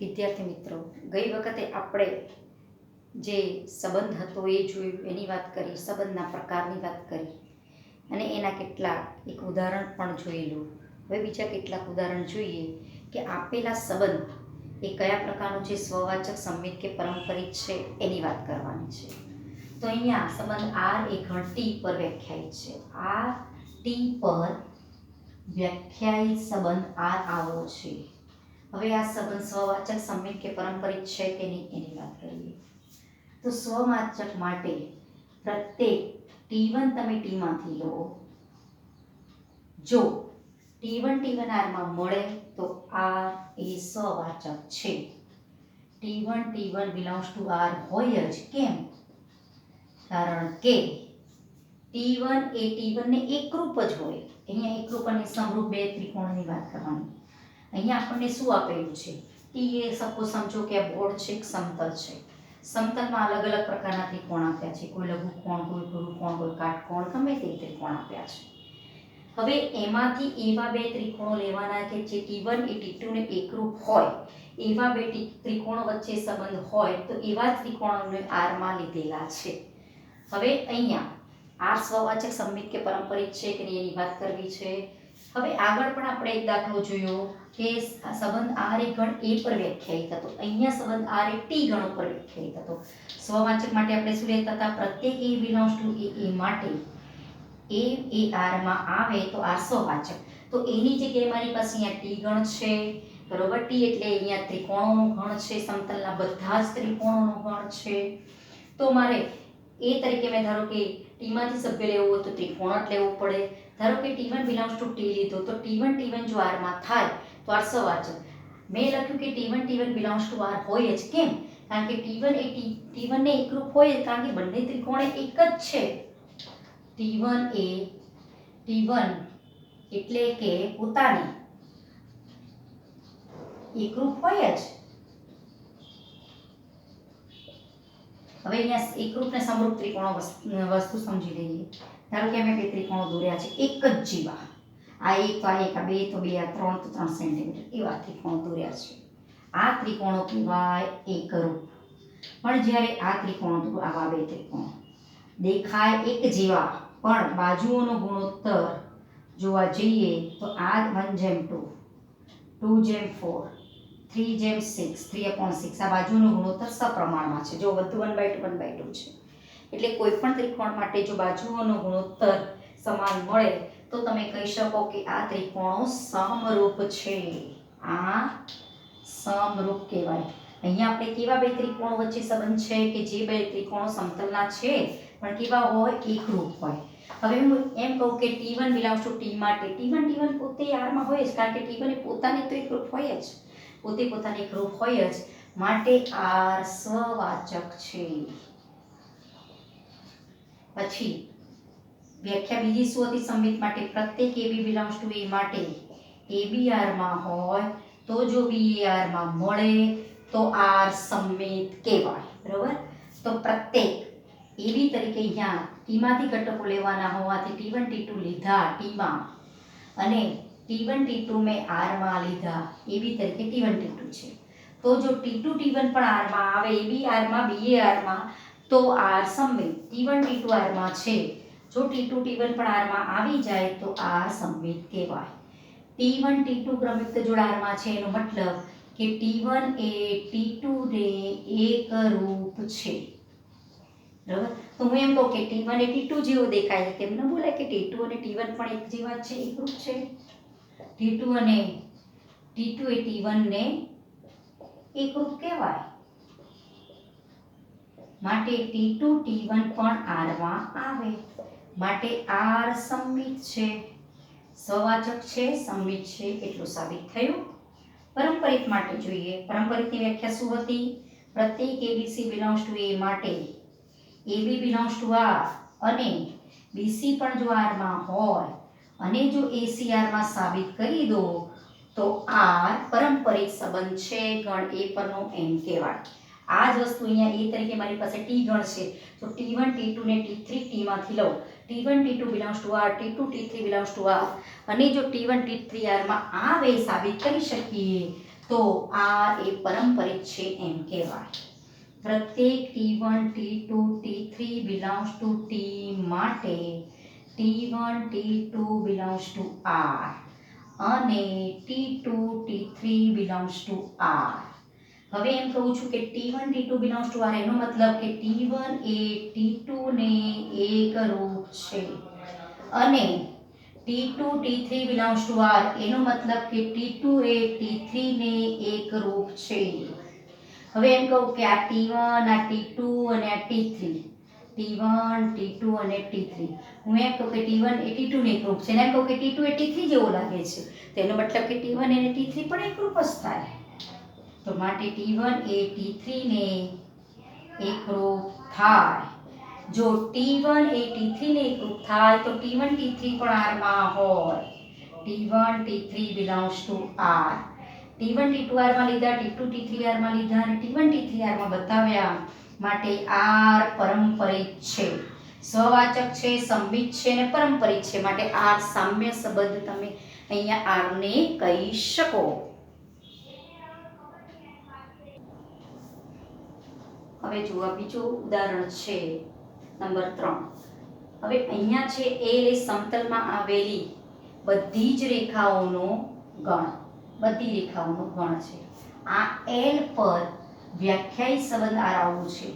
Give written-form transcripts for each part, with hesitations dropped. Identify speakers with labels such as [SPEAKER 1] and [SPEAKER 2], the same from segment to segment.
[SPEAKER 1] વિદ્યાર્થી મિત્રો, ગઈ વખતે આપણે જે સંબંધ હતો એ જોયું, એની વાત કરી, સંબંધના પ્રકારની વાત કરી અને એના કેટલાક એક ઉદાહરણ પણ જોયેલું. હવે બીજા કેટલાક ઉદાહરણ જોઈએ કે આપેલા સંબંધ એ કયા પ્રકારનો છે, સ્વવાચક, સંમિત કે પરંપરિત છે, એની વાત કરવાની છે. તો અહીંયા સંબંધ આર એ ગણ ટી પર વ્યાખ્યાયિત છે. આ ટી પર વ્યાખ્યાયિત સંબંધ આર આવો છે. હવે આ સંબંધ સ્વવાચક, સંમિત કે પરંપરિત છે કે નહીં એની વાત કરીએ. તો સ્વવાચક માટે પ્રત્યેક ટી1 તમે ટીમાંથી લો. જો ટી1 આરમાં મળે તો આર એ સ્વવાચક છે. ટી1 બિલોંગ્સ ટુ આર હોય જ. કેમ? કારણ કે ટી1 એ ટી1 ને એકરૂપ જ હોય. અહીંયા એકરૂપ અને સમરૂપ બે ત્રિકોણની વાત કરવાની. અહીંયા આપણને શું આપેલું છે? ટી એ સપોઝ સમજો કે આ બોર્ડ છે, એક સમતલ છે. સમતલમાં અલગ અલગ પ્રકારના ત્રિકોણ આપ્યા છે. કોઈ લઘુકોણ, કોઈ ગુરુકોણ, કોઈ કાટકોણ, ગમે તે ત્રિકોણ આપ્યા છે. હવે એમાંથી એવા બે ત્રિકોણો લેવાના કે જે ટી1 એ ટી2 ને એકરૂપ હોય. એવા બે ત્રિકોણો વચ્ચે સંબંધ હોય તો એવા ત્રિકોણોને આરમાં લીધેલા છે. હવે અહીંયા આર સ્વવાચક, સંમિત કે પરંપરિત છે કે નહીં એની વાત કરવી છે. હવે આગળ પણ આપણે એક દાખલો જોયો કે સંબંધ આર એ ગણ એ પર વ્યાખ્યાયિત હતો. અહીંયા સંબંધ આર એ ટી ગણ પર વ્યાખ્યાયિત હતો. સ્વવાચક માટે આપણે શું લેતા હતા? પ્રત્યેક એ બિલોંગ્સ ટુ એ માટે એ આરમાં આવે તો આર સ્વવાચક. તો એની જગ્યાએ મારી પાસે અહીંયા ટી ગણ છે, બરોબર. ટી એટલે અહીંયા ત્રિકોણોનો ગણ છે, સમતલના બધા જ ત્રિકોણોનો ગણ છે. તો મારે એ તરીકે મેં ધારો કે ટીમાંથી સભ્ય લેવું હોય તો ત્રિકોણ જ લેવું પડે. ધારો કે ટી1 બિલોંગ્સ ટુ ટી લીધો તો ટી1 જો આરમાં થાય તો આર સ્વવાચક. મેં લખ્યું કે ટી1 બિલોંગ્સ ટુ આર હોય જ. કેમ? કારણ કે ટી1 એ ટી1 ને એકરૂપ હોય જ, કારણ કે બંને ત્રિકોણ એક જ છે. ટી1 એટલે કે પોતાની એકરૂપ હોય જ. હવે અહીંયા એકરૂપ ને સમરૂપ ત્રિકોણો વસ્તુ સમજી લઈએ. ધારો કે અમે બે ત્રિકોણો દોર્યા છે એક જ જેવા. આ એક તો આ એક, આ બે તો બે, આ ત્રણ તો 3 સેન્ટીમીટર, એવા ત્રિકોણો દોર્યા છે. આ ત્રિકોણો કહેવાય એકરૂપ. પણ જ્યારે આ ત્રિકોણો તો આવા બે ત્રિકોણો દેખાય એક જેવા પણ બાજુઓનો ગુણોત્તર જોવા જઈએ તો આ 1:2, 2:4, 3:6, 3/6 આ બાજુનો ગુણોત્તર સપ્રમાણમાં છે. જો બધું 1/2 છે. એટલે કોઈ પણ ત્રિકોણ માટે જો બાજુઓનો ગુણોત્તર સમાન મળે તો તમે કહી શકો કે આ ત્રિકોણો સમરૂપ છે. આ સમરૂપ કહેવાય. અહીંયા આપણે કેવા બે ત્રિકોણો વચ્ચે સંબંધ છે કે જે બે ત્રિકોણો સમતલના છે પણ કેવા હોય? એકરૂપ હોય. હવે હું એમ કહું કે ટી1 બિલોંગ્સ ટુ ટી માટે ટી1 પોતે આરમાં હોય જ, કારણ કે ટી1 એ પોતાને તો એકરૂપ હોય જ, પોતાને એકરૂપ હોય જ, માટે આર સ્વવાચક છે. પછી વ્યાખ્યા બીજી શું હતી સંમિત માટે? પ્રત્યેક એબી બિલોંગ્સ ટુ એ માટે એબી આરમાં હોય તો જો બી એ આરમાં મળે તો આર સંમિત કહેવાય. બરોબર. તો પ્રત્યેક એબી તરીકે અહીંયા ટીમાંથી ઘટકો લેવાના હોવાથી ટી1 ટી2 લીધા ટીમાં અને ટી1 ટી2 મેં આરમાં લીધા એબી તરીકે ટી1 ટી2 છે. તો જો ટી2 ટી1 પણ આરમાં આવે, એબી આરમાં, બી એ આરમાં, તો આર સંમિત. ટી1 ટી2 આરમાં છે, જો ટી2 ટી1 પણ આરમાં આવી જાય તો આર સંમિત કહેવાય. ટી1 ટી2 ક્રમયુક્ત જોડ આરમાં છે એનો મતલબ કે ટી1 એ ટી2 ને એકરૂપ છે. બરાબર. તો હું એમ કહું કે ટી1 એ ટી2 જેવો દેખાય છે, તેમ ન બોલાય કે ટી2 અને ટી1 પણ એક જેવા છે, એકરૂપ છે. ટી2 એ ટી1 ને એકરૂપ કહેવાય. માટે ટી2 ટી1 પણ આરમાં આવે, માટે આર સંમિત છે. સ્વવાચક છે, સંમિત છે, એટલું સાબિત થયું. પરંપરિત માટે જોઈએ. પરંપરિતની વ્યાખ્યા શું હતી? પ્રત્યેક એબીસી બિલોંગ્સ ટુ એ માટે એબી બિલોંગ્સ ટુ આર અને બીસી પણ જો આરમાં હોય અને જો એસી આરમાં સાબિત કરી દો તો આર પરંપરિત સંબંધ છે. ગણ એ પરનો એમ કહેવાય. આ જ વસ્તુ અહીંયા એ તરીકે મારી પાસે ટી ગણ છે. તો ટી1 ટી2 ને ટી3 ટીમાંથી લઉં. T one T two belongs to R, T two T three belongs to R અને જો ટી1 ટી3 આરમાં આવે સાબિત કરી શકીએ તો આર એ પરંપરિત છે એમ કહેવાય. પ્રત્યેક T1 T2 T3 belongs to T માટે T1 T2 belongs to R અને T2 T3 belongs to R. હવે એમ કહું છું કે T1 T2 belongs to R એનો મતલબ કે T1 એ T2 ને એકરૂપ છે અને T2 T3 belongs to R એનો મતલબ કે T2 એ T3 ને એકરૂપ છે. હવે એમ કહું કે આ T1 આ T2 અને આ T3 T1 T2 અને T3 હું એમ કહું કે T1 એ T2 ને એકરૂપ છે અને એમ કહું કે T2 એ T3 જેવો લાગે છે તેનો મતલબ કે T1 અને T3 પણ એકરૂપ જ થાય. તો માટે T1 એ T3 ને એકરૂપ થાય. જો T1 એ T3 ને એકરૂપ થાય તો T1 T3 પણ R માં હોય. T1 T3 belongs to R. T1 T2 R માં લીધા, T2 T3 R માં લીધા અને T1 T3 R માં બતાવ્યા માટે R પરંપરિત છે. સ્વવાચક છે, સંમિત છે અને પરંપરિત છે માટે R સામ્ય સંબંધ તમે અહીંયા R ને કહી શકો. હવે જુઓ બીજું ઉદાહરણ છે નંબર 3. હવે અહીંયા છે L એ સમતલમાં આવેલી બધી જ રેખાઓનો ગણ. બધી રેખાઓનો ગણ છે. આ L પર વ્યાખ્યાયિત સંબંધ R આવું છે.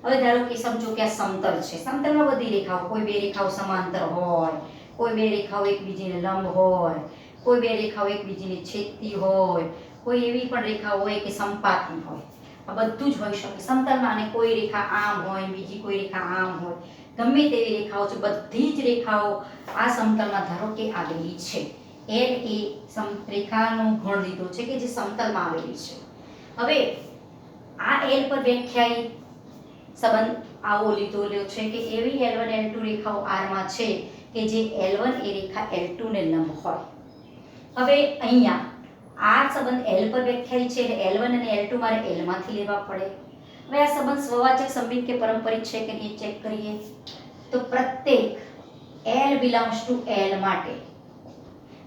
[SPEAKER 1] હવે ધારો કે સમજો કે આ સમતલ છે. સમતલમાં બધી રેખાઓ, કોઈ બે રેખાઓ સમાંતર હોય, કોઈ બે રેખાઓ એકબીજીને લંબ હોય, કોઈ બે રેખાઓ એકબીજીને છેદતી હોય, કોઈ એવી પણ રેખાઓ હોય કે સંપાતી હોય. આ બધું જ હોઈ શકે સમતલમાં અને કોઈ રેખા આમ હોય બીજી કોઈ રેખા આમ હોય. ગમે તેવી રેખાઓ છે બધી જ રેખાઓ આ સમતલમાં ધારો કે આવેલી છે. L એ રેખાનો ગણ લીધો છે કે જે સમતલમાં આવેલી છે. હવે આ L પર વ્યાખ્યાયિત સંબંધ આવો લીધેલો છે કે એવી L1 L2 રેખાઓ R માં છે કે જે L1 એ રેખા L2 ને લંબ હોય. હવે અહીંયા આ સંબંધ L પર વ્યાખ્યાયિત છે એટલે L1 અને L2 મારે L માંથી લેવા પડે. હવે આ સંબંધ સ્વવાચક, સંમિત કે પરંપરિત છે કે નહીં ચેક કરીએ. તો પ્રત્યેક L belongs to L માટે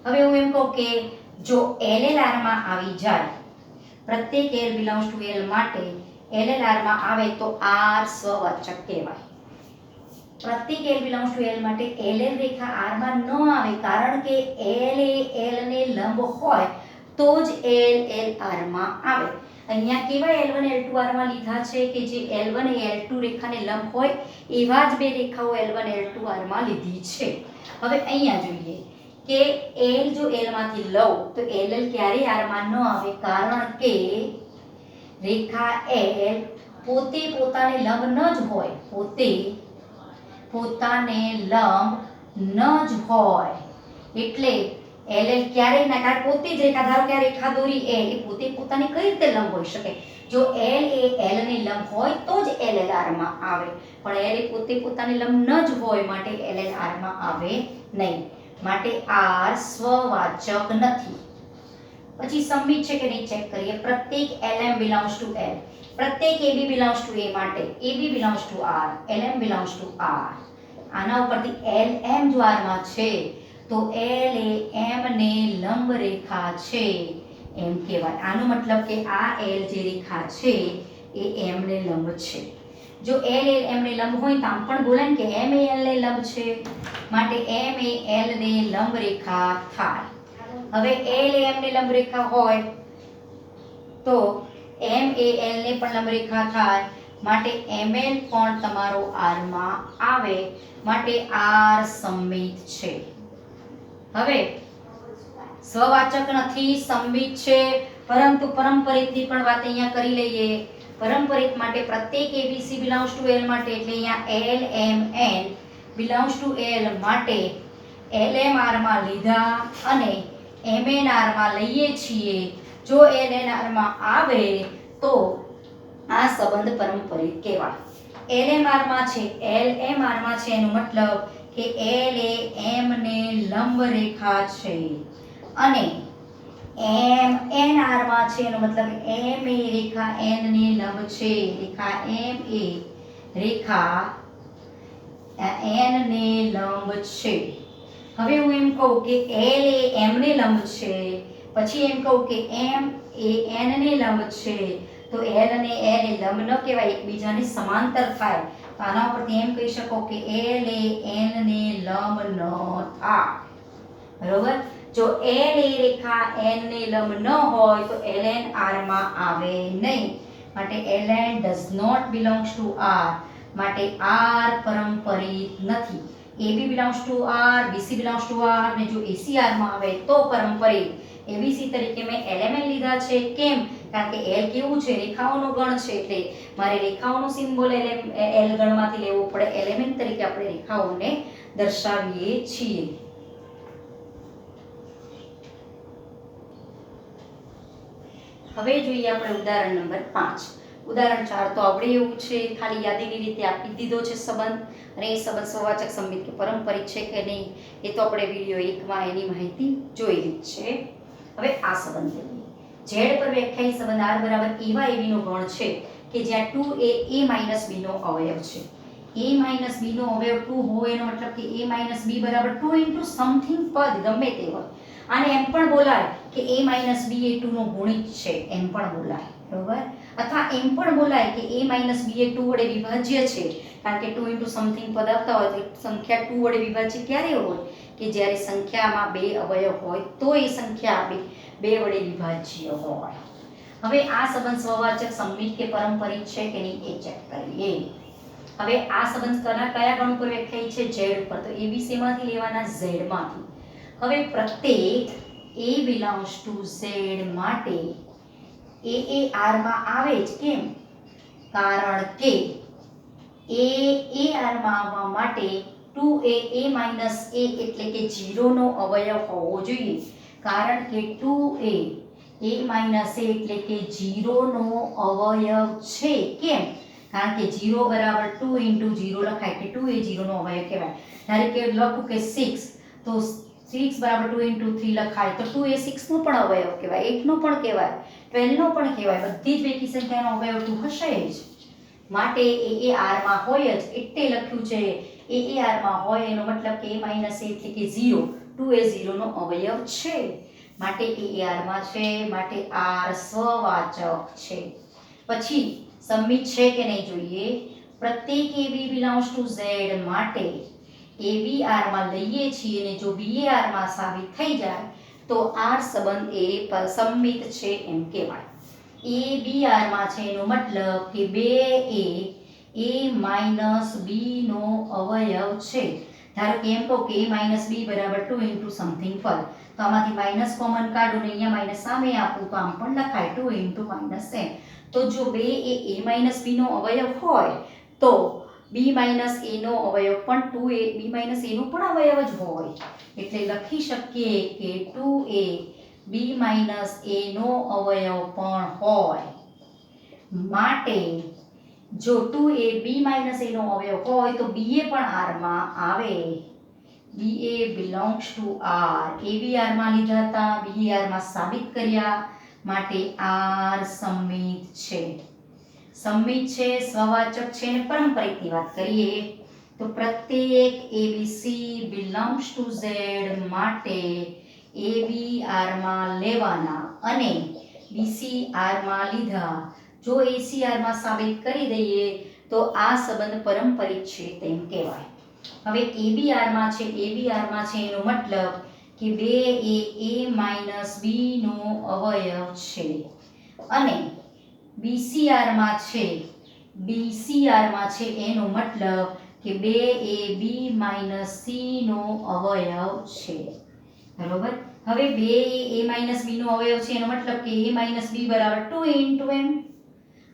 [SPEAKER 1] હવે હું એમ કહું કે જો LL R માં આવી જાય, પ્રત્યેક L belongs to L માટે LL R માં આવે તો R સ્વવાચક કહેવાય. પ્રત્યેક L belongs to L માટે LL રેખા R માં ન આવે કારણ કે L એ L ને લંબ હોય તો જ LL R માં આવે. અહીંયા કેવા L1 L2 R માં લીધા છે કે જે L1 એ L2 રેખાને લંબ હોય એવા જ બે રેખાઓ L1 L2 R માં લીધી છે. હવે અહીંયા જોઈએ કે L જો L માંથી લઉં તો LL ક્યારેય R માં ન આવે કારણ કે રેખા L પોતે પોતાને લંબ ન જ હોય, પોતે પોતાને લંબ ન જ હોય એટલે LL ક્યારેય ના, કારણ પોતે જ રેખા, ધારો કે આ રેખા દોરી L એ પોતે પોતાને કઈ રીતે લંબ હોઈ શકે? જો L એ L ને લંબ હોય તો જ LL R માં આવે, પણ L એ પોતે પોતાને લંબ ન જ હોય માટે LL R માં આવે નહીં. માટે R સ્વવાચક નથી. પછી સંમિત છે કે નહીં ચેક કરીએ. પ્રત્યેક LM belongs to L. પ્રત્યેક AB belongs to A માટે AB belongs to R, LM belongs to R. આના ઉપરથી LM જો R માં છે તો L એ M ને લંબ રેખા છે એમ કહેવાય. આનો મતલબ કે આ L જે રેખા છે એ M ને લંબ છે. જો L એ M ને લંબ હોય તો આમ પણ બોલાય ને કે M એ L ને લંબ છે માટે M એ L ને લંબ રેખા થાય. હવે L એ M ને લંબ રેખા હોય તો M એ L ને પણ લંબ રેખા થાય માટે ML પણ તમારો R માં આવે માટે R સંમિત છે. હવે સ્વવાચક નથી, સંમિત છે, પરંતુ પરંપરિતની પણ વાત અહીંયા કરી લઈએ. પરંપરિત માટે પ્રત્યેક ABC belongs to L માટે એટલે અહીંયા LMN belongs to L માટે LM R માં લીધા અને MN R માં લઈએ છીએ. જો LN R માં આવે તો આ સંબંધ પરંપરિત કહેવાય. LM R માં છે, LM R માં છે એનો મતલબ કે L એ M ને લંબ રેખા છે અને MN R માં છે એનો મતલબ M એ રેખા N ને લંબ છે. રેખા M એ રેખા N ને લંબ છે. હવે હું એમ કહું કે L એ M ને લંબ છે પછી એમ કહું કે m એ n ને લંબ છે તો l અને n એ લંબ ન કહેવાય, એકબીજાની સમાંતર થાય. તો આના ઉપરથી એમ કહી શકો કે l એ n ને લંબ ન થાય. બરોબર. જો l એ રેખા n ને લંબ ન હોય તો ln r માં આવે નહીં. માટે ln does not belongs to r. માટે r પરંપરિત નથી. AB belongs to r, BC belongs to r ને જો AC r માં આવે તો પરંપરિત. ABC તરીકે મેં LMN લીધા છે. કેમ? કારણ કે L કેવું છે? રેખાઓનો ગણ છે, એટલે મારે રેખાઓનો સિમ્બોલ L ગણમાંથી લેવો પડે. LMN તરીકે આપણે રેખાઓને દર્શાવીએ છીએ. હવે જોઈએ આપણે ઉદાહરણ નંબર 5. ઉદાહરણ 4 તો આવડે એવું છે, ખાલી યાદીની રીતે આપી દીધો છે સંબંધ, અને એ સંબંધ સ્વવાચક સંમિત કે પરંપરિત છે કે નહીં એ તો આપણે વિડિયો 1 માં એની માહિતી જોઈ છે. હવે આ સંબંધ લઈએ. z પર વ્યાખ્યાયિત સંબંધ r બરાબર એવા ab નો ગણ છે કે જ્યાં 2 એ a b નો અવયવ છે. a b નો અવયવ 2 હોય એનો મતલબ કે a b બરાબર 2 into સમથિંગ પદ ગમે તે હોય. આને એમ પણ બોલાય કે a b એ 2 નો ગુણિત છે, એમ પણ બોલાય. બરોબર. અથવા એમ પણ બોલાય કે a b એ 2 વડે વિભાજ્ય છે, કારણ કે 2 into સમથિંગ પદ આવતા હોય તો સંખ્યા 2 વડે વિભાજ્ય ક્યારે હોય? કે જ્યારે સંખ્યામાં બે અવયવ હોય તો એ સંખ્યા બે વડે વિભાજ્ય હોય. હવે આ સંબંધ સ્વવાચક સંમિત કે પરંપરિત છે કે નહીં એ ચેક કરીએ. હવે આ સંબંધ કયા ગણ ઉપર વ્યાખ્યાયિત છે? z ઉપર. તો ab શેમાંથી લેવાના? z માંથી. હવે પ્રત્યેક a belongs to z માટે a r માં આવે જ. કેમ? કારણ કે a r માં આવવા માટે 2a a એટલે કે 0 નો અવયવ હોવો જોઈએ. કારણ કે 2a a એટલે કે 0 નો અવયવ છે. કેમ? કારણ કે 0 બરાબર 2 into 0 લખાય કે 2 એ 0 નો અવયવ કહેવાય. ધારો કે લખું કે 6 તો 6 બરાબર 2 into 3 લખાય તો 2 એ 6 નો પણ અવયવ કહેવાય, 8 નો પણ કહેવાય, 12 નો પણ કહેવાય. બધી જ બેકી સંખ્યાનો અવયવ 2 હશે જ. માટે a r માં હોય જ, એટલે લખ્યું છે a r માં હોય એનો મતલબ કે a એટલે કે 0, 2 એ 0 નો અવયવ છે. માટે a r માં છે, માટે r સ્વવાચક છે. પછી સંમિત છે કે નહીં જોઈએ. પ્રત્યેક ab belongs to z માટે ab r માં લઈએ છીએ અને જો bar માં સાબિત થઈ જાય તો r સંબંધ એ સંમિત છે એમ કહેવાય. a br માં છે એનો મતલબ કે 2a a b નો અવયવ છે. ધારો કે એમ કહું કે a b બરાબર 2 into સમથિંગ પદ. તો આમાંથી માઇનસ કોમન કાઢું ને અહીંયા માઇનસ સામે આપું તો આમ પણ લખાય 2 into -n. તો જો 2 એ a b નો અવયવ હોય તો b a નો અવયવ પણ 2a b a નો પણ અવયવ જ હોય. એટલે લખી શકીએ કે 2a b a નો અવયવ પણ હોય. માટે જો 2a b a નો અવયવ હોય તો ba પણ r માં આવે. ba belongs to r. ab r માં લીધા હતા, ba r માં સાબિત કર્યા, માટે r સંમિત છે. સંમિત છે, સ્વવાચક છે અને પરંપરિતની વાત કરીએ તો પ્રત્યેક abc belongs to z માટે ab r માં લેવાના અને bc r માં લીધા. જો ac r માં સાબિત કરી દઈએ તો આ સંબંધ પરંપરિત છે તેમ કહેવાય. હવે ab r માં છે, ab r માં છે એનો મતલબ કે 2 એ a b નો અવયવ છે અને BCR માં છે, BCR માં છે એનો મતલબ કે 2 એ b c નો અવયવ છે. બરોબર. હવે 2 એ a b નો અવયવ છે એનો મતલબ કે a b બરાબર 2 into m.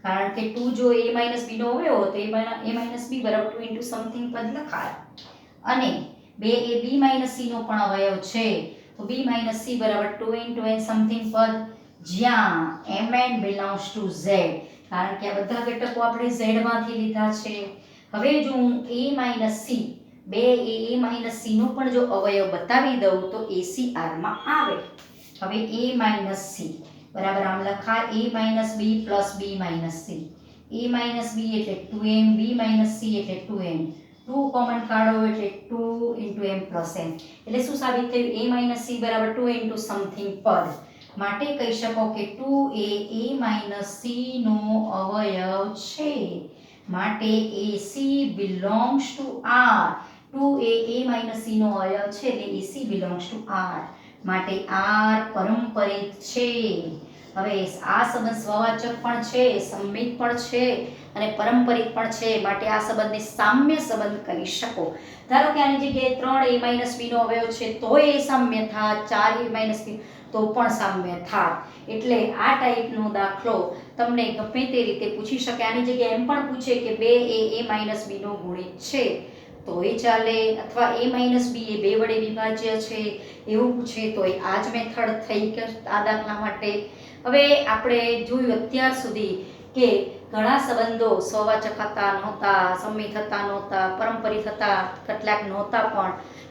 [SPEAKER 1] કારણ કે 2 જો a b નો અવયવ હોય તો a b બરાબર 2 into સમથિંગ પદ લખાય. અને 2 એ b c નો પણ અવયવ છે તો b c બરાબર 2 into n સમથિંગ પદ, જ્યાં mn belongs to z. કારણ કે આ બધા ઘટકો આપણે z માંથી લીધા છે. હવે જો હું a c 2 A a c નો પણ જો અવયવ બતાવી દઉં તો acr માં આવે. હવે a c બરાબર આમ લખાય a b plus b c. a b એટલે 2m, b c એટલે 2m. 2 કોમન કાઢો એટલે 2 into m plus n. એટલે શું સાબિત થયું? a c બરાબર 2 into સમથિંગ પદ. માટે કહી શકો કે 2a a c નો અવયવ છે. માટે AC belongs to R. 2a a c નો અવયવ છે એટલે AC belongs to R. માટે R પરંપરિત છે. હવે આ સંબંધ સ્વવાચક પણ છે, સંમિત પણ છે અને પરંપરિત પણ છે. માટે આ સંબંધને સામ્ય સંબંધ કહી શકો. ધારો કે આની જગ્યાએ 3a b નો અવયવ છે તો એ સામ્ય થાય, 4a b તો પણ સામ્ય થાય. એટલે આ ટાઈપનો દાખલો તમને ગમે તે રીતે પૂછી શકે. આની જગ્યાએ એમ પણ પૂછે કે 2a b નો ગુણિત છે તો એ ચાલે, અથવા a b એ 2 વડે વિભાજ્ય છે એવું પૂછે તો આ જ મેથડ થઈ કે આ દાખલા માટે. હવે આપણે જોયું અત્યાર સુધી કે ઘણા સંબંધો સ્વવાચક હતા, નહોતા, સંમિત હતા, નહોતા, પરંપરિત હતા, કેટલાક નહોતા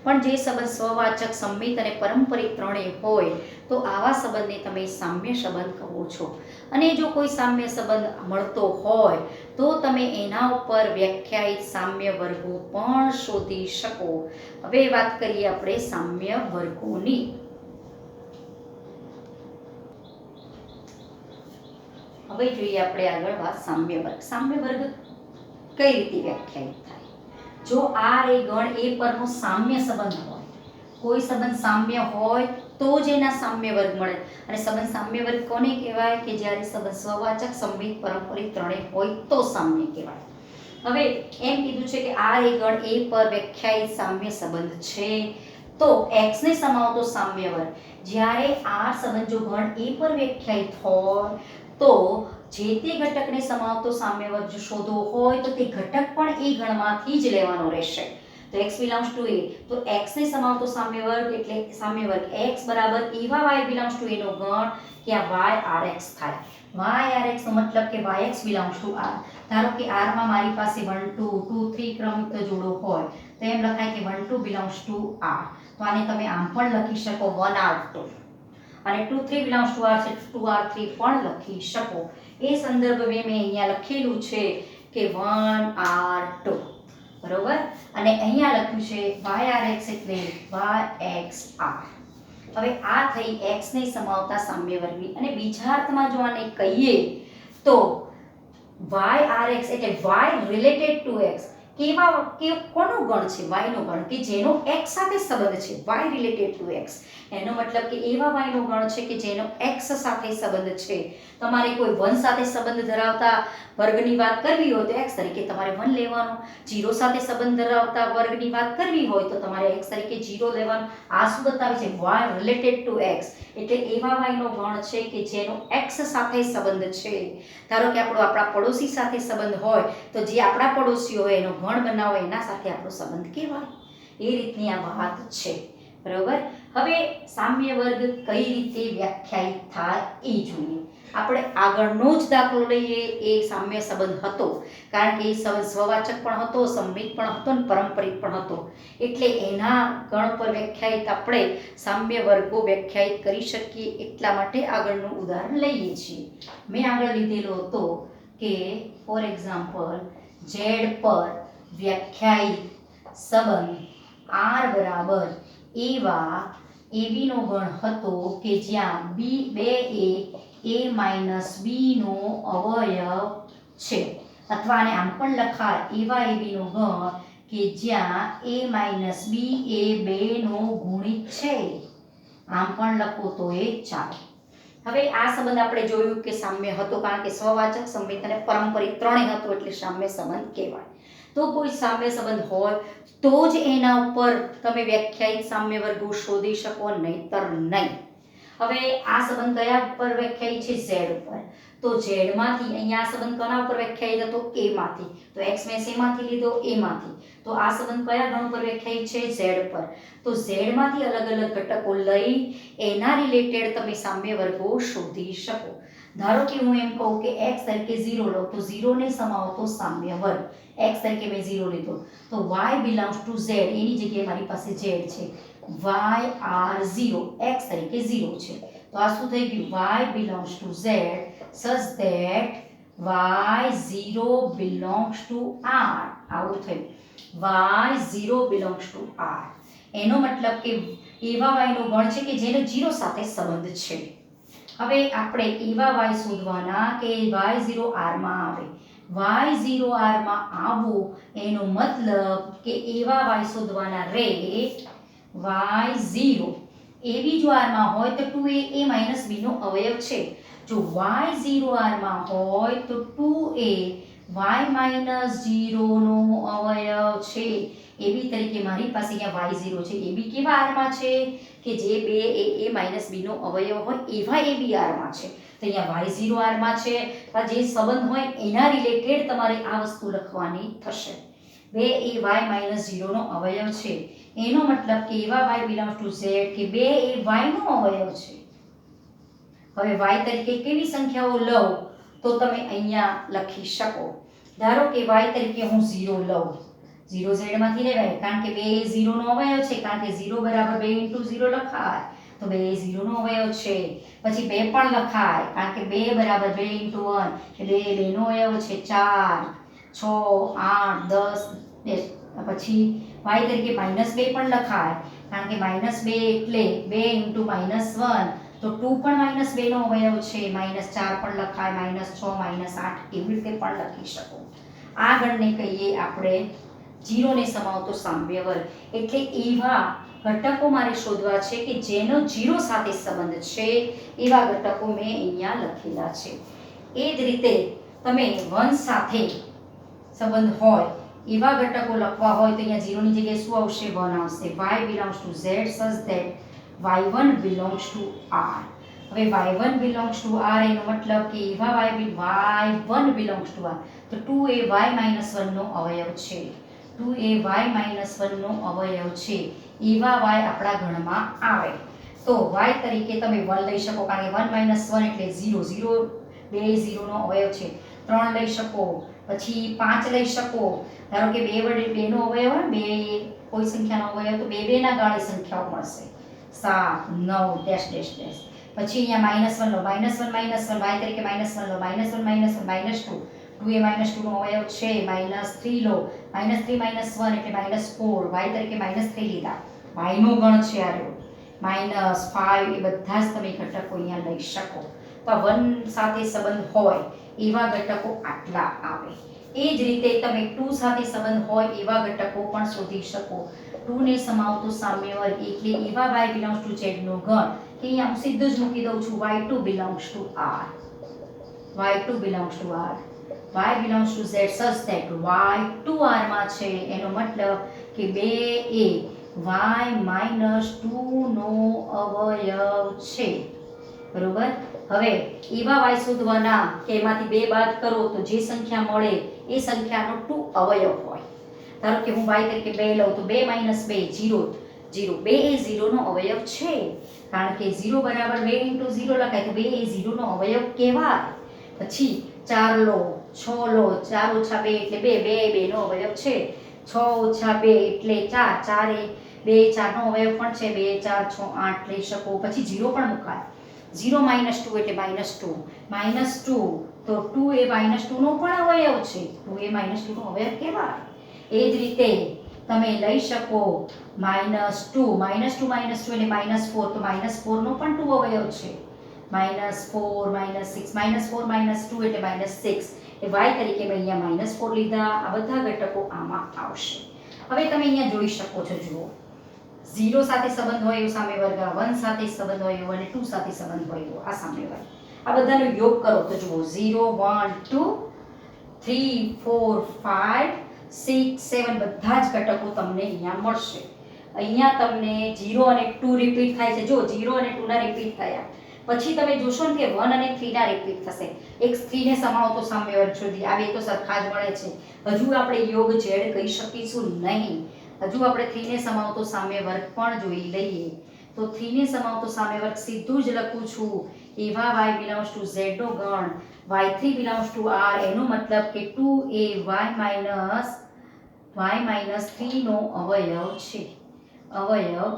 [SPEAKER 1] પણ જે સંબંધ સ્વવાચક, સંમિત અને પરંપરિત ત્રણેય હોય તો આવા સંબંધને તમે સામ્ય સંબંધ કહો છો. અને જો કોઈ સામ્ય સંબંધ મળતો હોય તો તમે એના ઉપર વ્યાખ્યાયિત સામ્ય વર્ગો પણ શોધી શકો. હવે વાત કરીએ આપણે સામ્ય વર્ગોની. હવે જોઈએ આપણે આગળ વાત સામ્ય વર્ગ. સામ્ય વર્ગ કઈ રીતે વ્યાખ્યાયિત થાય? જો R એ ગણ A પરનો સામ્ય સંબંધ હોય, કોઈ સંબંધ સામ્ય હોય તો જ એના સામ્ય વર્ગ મળે. અને સંબંધ સામ્ય વર્ગ કોને કહેવાય? કે જ્યારે સંબંધ સ્વવાચક, સંમિત, પરંપરિત ત્રણેય હોય તો સામ્ય કહેવાય. હવે એમ કીધું છે કે R એ ગણ A પર વ્યાખ્યાયિત સામ્ય સંબંધ છે તો x ને સમાવતો સામ્ય વર્ગ. જ્યારે R સંબંધ જો ગણ A પર વ્યાખ્યાયિત હોય તો જે તે ઘટકને સમાવતો સામ્ય વર્ગ જો શોધવો હોય તો તે ઘટક પણ એ ગણમાંથી જ લેવાનો રહેશે. તો x belongs to A તો x ને સમાવતો સામ્ય વર્ગ એટલે સામ્ય વર્ગ x બરાબર એવા y belongs to A નો ગણ કે આ y rx થાય. y rx નો મતલબ કે yx belongs to R. ધારો કે R માં મારી પાસે 1 2 2 3 ક્રમયુક્ત જોડો હોય તો એમ લખાય કે 1 2 belongs to R. તો આને તમે આમ પણ લખી શકો 1 R2 અને 2 3 belongs to R છે 2 R3 પણ લખી શકો. એ સંદર્ભે મેં અહીંયા લખેલું છે કે 1 R2 બરોબર. અને અહીંયા લખ્યું છે yrx એટલે yxr. હવે આ થઈ x ને સમાવતા સામ્ય વર્ગની. અને બીજા અર્થમાં જો આને કહીએ તો yrx એટલે y રિલેટેડ ટુ x. કોનો ગણ છે? y નો ગણ કે જેનો x સાથે સંબંધ છે. y રિલેટેડ ટુ x એનો મતલબ કે એવા y નો ગણ છે કે જેનો x સાથે સંબંધ છે. તમારે કોઈ 1 સાથે સંબંધ ધરાવતા વર્ગની વાત કરવી હોય તો x તરીકે તમારે 1 લેવાનો. 0 સાથે સંબંધ ધરાવતા વર્ગની વાત કરવી હોય તો તમારે x તરીકે 0 લેવાનો. આ શું બતાવે છે? y રિલેટેડ ટુ x એટલે એવા y નો ગણ છે કે જેનો x સાથે સંબંધ છે. ધારો કે આપણા પડોશી સાથે સંબંધ હોય તો જે આપણા પડોશી હોય એનો ગણ બનાવો એના સાથે આપણો સંબંધ કહેવાય. એ રીતની આ વાત છે બરોબર. હવે સામ્ય વર્ગ કઈ રીતે વ્યાખ્યાયિત થાય એ જોઈએ. આપણે આગળનો જ દાખલો લઈએ. એ સામ્ય સંબંધ હતો કારણ કે એ સ્વવાચક પણ હતો, સંમિત પણ હતો અને પરંપરિત પણ હતો. એટલે એના ગણ પર વ્યાખ્યાયિત આપણે સામ્ય વર્ગો વ્યાખ્યાયિત કરી શકીએ એટલા માટે આગળનું ઉદાહરણ લઈએ છીએ. મેં આગળ લીધેલો હતો કે ફોર એક્ઝામ્પલ z પર વ્યાખ્યાયિત સંબંધ R બરાબર એવા AB નો ગણ હતો કે જ્યાં a b નો અવયવ છે. અથવા આને આમ પણ લખાય એવા AB નો ગણ કે જ્યાં a b એ 2 નો ગુણિત છે. આમ પણ લખો તો એ ચાલે. હવે આ સંબંધ આપણે જોયું કે સામ્ય હતો કારણ કે સ્વવાચક, સંમિત અને પરંપરિત ત્રણેય હતો એટલે સામ્ય સંબંધ કહેવાય. તો કોઈ સામ્ય સંબંધ હોય તો જ એના ઉપર તમે વ્યાખ્યાયિત સામ્ય વર્ગો શોધી શકો, નહીતર નહીં. હવે આ સંબંધ કયા ઉપર વ્યાખ્યાયિત છે? z ઉપર. તો z માંથી અહીંયા આ સંબંધ કોના ઉપર વ્યાખ્યાયિત હતો? a માંથી. તો x મેં શેમાંથી લીધો? a માંથી. તો આ સંબંધ કયા ગણ ઉપર વ્યાખ્યાયિત છે? z પર. તો z માંથી અલગ અલગ ઘટકો લઈ એના રિલેટેડ તમે સામ્ય વર્ગો શોધી શકો. ધારો કે હું એમ કહું કે x તરીકે 0 લઉં તો 0 ને સમાવતો સામ્ય વર્ગ. x તરીકે મેં 0 લીધો તો y belongs to z એની જગ્યાએ મારી પાસે z છે. yr0 x તરીકે 0 છે. તો આ શું થઈ ગયું? y belongs to z such that y0 belongs to r. આવું થયું. y0 belongs to r એનો મતલબ કે એવા y નો ગણ છે કે જેનો 0 સાથે સંબંધ છે. હવે આપણે એવા y શોધવાના કે y0 r માં આવે. y0 r માં આવવું એનો મતલબ કે એવા y શોધવાના રેટ y0 એવી જો r માં હોય તો 2a b નો અવયવ છે. જો y0 r માં હોય તો 2a y 0 નો અવયવ છે. એબી તરીકે મારી પાસે અહીંયા y0 છે. એબી કેવા r માં છે કે જે બે a b નો અવયવ હોય એવા એબી r માં છે. તો અહીંયા y0 r માં છે. તો જે સંબંધ હોય એના રિલેટેડ તમારે આ વસ્તુ લખવાની થશે. બે એ y 0 નો અવયવ છે એનો મતલબ કે એવા y belongs to z કે બે એ y નો અવયવ છે. હવે y તરીકે કેવી સંખ્યાઓ લઉં તો તમે અહીંયા લખી શકો. ધારો કે y તરીકે હું 0 લઉં. 0 z માંથી લેવાય કારણ કે 2 એ 0 નો અવયવ છે. કારણ કે 0 બરાબર 2 * 0 લખાય તો 2 એ 0 નો અવયવ છે. પછી 2 પણ લખાય કારણ કે 2 બરાબર 2 * 1 એટલે 2 નો અવયવ છે. 4 6 8 10 પછી y તરીકે -2 પણ લખાય કારણ કે -2 એટલે 2 * -1 તો 2 પણ -2 નો અવયવ છે. -4 પણ લખાય -6 -8 એવી રીતે પણ લખી શકો. આગળને કહીએ આપણે 0 ને સમાવતો સામ્ય વર્ગ. એટલે એવા ઘટકો મારે શોધવા છે કે જેનો 0 સાથે સંબંધ છે એવા ઘટકો મેં અહીંયા લખેલા છે. એ જ રીતે તમે 1 સાથે સંબંધ હોય એવા ઘટકો લખવા હોય તો અહીંયા 0 ની જગ્યાએ શું આવશે? 1 આવશે. y belongs to z such that y1 belongs to r. હવે y1 belongs to r એનો મતલબ કે એવા y1 belongs to r તો 2 એ y - 1 નો અવયવ છે. 2 એ y - 1 નો અવયવ છે. એવા y આપણા ગણમાં આવે તો y તરીકે તમે 1 લઈ શકો કારણ કે 1 - 1 એટલે 0 0 બે 0 નો અવયવ છે. 3 લઈ શકો પછી 5 લઈ શકો. ધારો કે 2 વડે 2 નો અવયવ હોય 2 કોઈ સંખ્યાનો અવયવ તો 2 2 ના ગાળે સંખ્યાઓ મળશે. 7 9 ડેશ ડેશ ડેશ. પછી અહીંયા -1 લો -1 y તરીકે -1 લો -1 -2 2 એ -2 નો અવયવ છે. -3 લો -3 -1 એટલે -4 y તરીકે -3 લીધા. y નો ગણ છે આ રહ્યો. -5 એ બધા જ તમે ઘટકો અહીંયા લઈ શકો. તો 1 સાથે સંબંધ હોય એવા ઘટકો આટલા આવે. એ જ રીતે તમે 2 સાથે સંબંધ હોય એવા ઘટકો પણ શોધી શકો. 2 ને સમાવતો સામ્ય વર્ગ એટલે એવા y belongs to z નો ગણ કે અહીંયા હું સીધું જ મૂકી દઉં છું. y2 belongs to r. y2 belongs to r. y belongs to z such that y2 r માં છે એનો મતલબ કે 2 એ y - 2 નો અવયવ છે. બરોબર. હવે એવા y શોધવાના કે એમાંથી 2 બાદ કરો તો જે સંખ્યા મળે એ સંખ્યાનો 2 અવયવ હોય. ધારો કે હું y તરીકે 2 લઉં તો 2 - 2 0 0 2 એ 0 નો અવયવ છે. કારણ કે 0 બરાબર 2 * 0 લખાય તો 2 એ 0 નો અવયવ કહેવાય. પછી 4 લો 6 લો 4 - 2 એટલે 2 2 એ 2 નો અવયવ છે. 6 - 2 એટલે 4 4 એ 2 4 નો અવયવ પણ છે. 2 4 6 8 લઈ શકો. પછી 0 પણ મુકાય. 0 - 2 એટલે -2 તો 2 એ -2 નો પણ અવયવ છે. 2 એ -2 નો અવયવ કહેવાય. એ જ રીતે તમે લઈ શકો -2 -2 એટલે -4 તો -4 નો પણ 2 અવયવ છે. -4 -6 -4 -2 એટલે -6 એ y તરીકે મેં અહીંયા -4 લીધા. આ બધા ઘટકો આમાં આવશે. હવે તમે અહીંયા જોઈ શકો છો. જુઓ 0 સાથે સંબંધ હોય એવો સામ્ય વર્ગ, 1 સાથે સંબંધ હોય એવો અને 2 સાથે સંબંધ હોય એવો આ સામ્ય વર્ગ. આ બધાનો યોગ કરો તો જુઓ 0 1 2 3 4 5 6 7 બધા જ ઘટકો તમને અહીંયા મળશે. અહીંયા તમને 0 અને 2 રિપીટ થાય છે. જો 0 અને 2 ના રિપીટ થયા પછી તમે જોશો ને કે 1 અને 3 ના રિપીટ થશે. એક 3 ને સમાવતો સામ્ય વર્ગ શોધી. આ બે તો સરખા જ મળે છે. હજુ આપણે યોગ ઝેડ કહી શકીશું નહીં. હજુ આપણે 3 ને સમાવતો સામ્ય વર્ગ પણ જોઈ લઈએ. તો 3 ને સમાવતો સામ્ય વર્ગ સીધું જ લખું છું. એવા y belongs to z નો ગણ y3 belongs to r એનો મતલબ કે 2 એ y - 3 નો અવયવ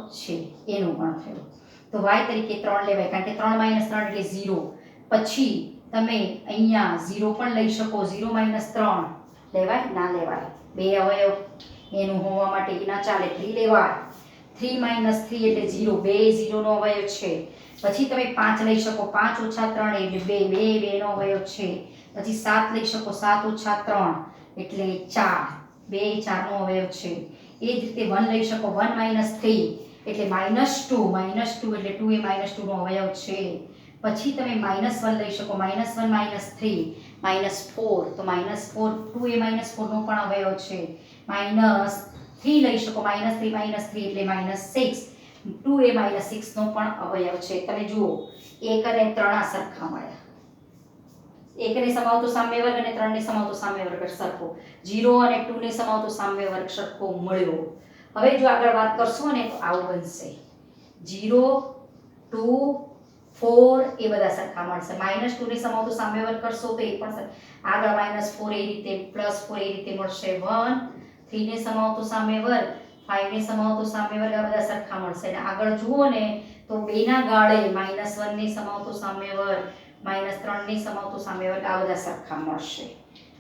[SPEAKER 1] છે. એનો ગણ થયો. તો y તરીકે 3 લેવાય કારણ કે 3 - 3 એટલે 0. પછી તમે અહીંયા 0 પણ લઈ શકો. 0 - 3 લેવાય ના લેવાય? બે અવયવ એનું હોવા માટે ના ચાલે. 3 લેવાય. 3 - 3 એટલે 0. 2 0 નો અવયવ છે. પછી તમે 5 લઈ શકો, 5 ઓછા 3 એટલે 2, 2 નો અવયવ છે. પછી 7 લઈ શકો, 7 ઓછા 3 એટલે 4, 2 4 નો અવયવ છે. એ જ રીતે 1 લઈ શકો, 1 માઇનસ 3 એટલે -2 એટલે 2 એ -2 નો અવયવ છે. પછી તમે -1 લઈ શકો, -1 -3 -4 તો -4 2 એ -4 નો પણ અવયવ છે. -3 લઈ શકો, -3 એટલે -6 2 એ -6 નો પણ અવયવ છે. તમે જુઓ 1 અને 3 આ સરખા મળ્યા, 1 ને સમાવતો સામ્ય વર્ગ અને 3 ને સમાવતો સામ્ય વર્ગ સરખો, 0 અને 2 ને સમાવતો સામ્ય વર્ગ સરખો મળ્યો. હવે જો આગળ વાત કરશો ને તો આવું બનશે, 0 2 4 એ બધા સરખા મળશે. -2 ને સમાવતો સામ્ય વર્ગ કરશો તો એ પણ આગળ -4 એ રીતે, +4 એ રીતે મળશે. 1 3 ને સમાવતો સામ્ય વર્ગ, 5 ને સમાવતો સામ્ય વર્ગ આ બધા સરખા મળશે. અને આગળ જુઓ ને તો 2 ના ગાળે -1 ને સમાવતો સામ્ય વર્ગ, -3 ને સમાવતો સામ્ય વર્ગ આ બધા સરખા મળશે.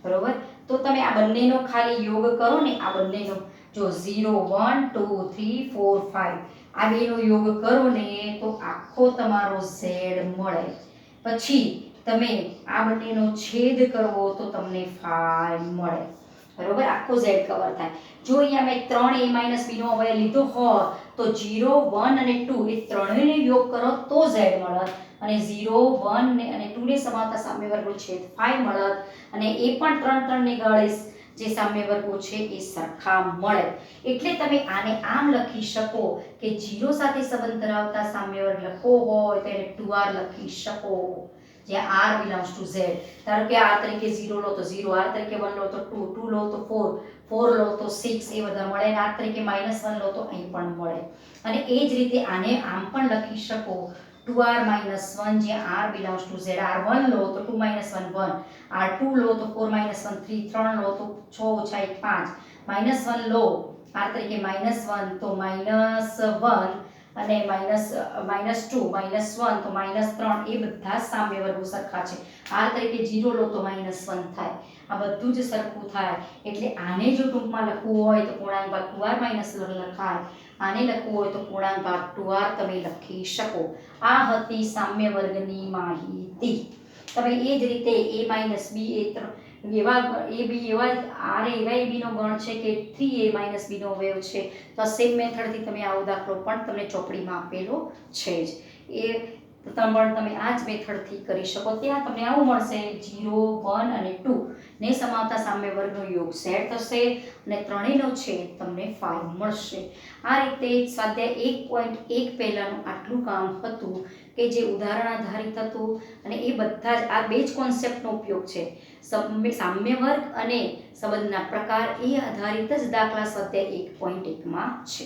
[SPEAKER 1] બરોબર? તો તમે આ બંનેનો ખાલી યોગ કરો ને, આ બંનેનો જો 0 1 2 3 4 5 આ બેનો યોગ કરો ને તો આખો તમારો z મળે. પછી તમે આ બંનેનો છેદ કરવો તો તમને 5 મળે. બરોબર? આખો z કવર થાય. જો અહીંયા મેં 3a b નો અવયવ લીધો હોત તો 0 1 અને 2 એ ત્રણેયનો યોગ કરો તો z મળત, અને 0 1 ને અને 2 ને સમાવતા સામ્ય વર્ગનો છેદ 5 મળત, અને એ પણ 3 3 ને ગાળે જે સામ્ય વર્ગો છે એ સરખા મળે. એટલે તમે આને આમ લખી શકો કે 0 સાથે સંબંધ ધરાવતા સામ્ય વર્ગ લખવો હોય તો એને 2r લખી શકો, જ્યાં r belongs to z. ધારો કે r તરીકે 0 લો તો 0, r તરીકે 1 લો તો 2, 2 લો તો 4, 4 લો તો 6 એ બધા મળે, અને r તરીકે -1 લો તો અહીં પણ મળે. અને એ જ રીતે આને આમ પણ લખી શકો 2r - 1, જ્યાં r belongs to z. r1 લો તો 2 - 1 1, r2 લો તો 4 - 1 3, 3 લો તો 6 ઓછા 1 5, -1 લો r તરીકે -1 તો -1 અને -2 -1 તો -3 એ બધા સામ્ય વર્ગો સરખા છે. r તરીકે 0 લો તો -1 થાય. આ બધું જ સરખું થાય. એટલે આને જો ટૂંકમાં લખવું હોય તો પૂર્ણાંક ભાગ 2r - 1 લખાય, આને લખવું હોય તો પૂર્ણાંક ભાગ 2r તમે લખી શકો. આ હતી સામ્ય વર્ગની માહિતી. તમે એ જ રીતે a - b એવા ab એવા r એવા ab નો ગણ છે કે 3a - b નો અવયવ છે, તો સેમ મેથડથી તમે આવો દાખલો પણ તમને ચોપડીમાં આપેલો છે જ. એ પણ તમે આ જ મેથડથી કરી શકો. ત્યાં તમને આવું મળશે 0 1 અને 2 ને સમાવતા સામ્ય વર્ગનો યોગ z થશે, અને ત્રણેયનો છેદ તમને 5 મળશે. આ રીતે સ્વાધ્યાય 1.1 પહેલાનું આટલું કામ હતું કે જે ઉદાહરણ આધારિત હતું, અને એ બધા જ આ બે જ કોન્સેપ્ટનો ઉપયોગ છે. સામ્ય વર્ગ અને સંબંધના પ્રકાર એ આધારિત જ દાખલા સ્વાધ્યાય 1.1 માં છે.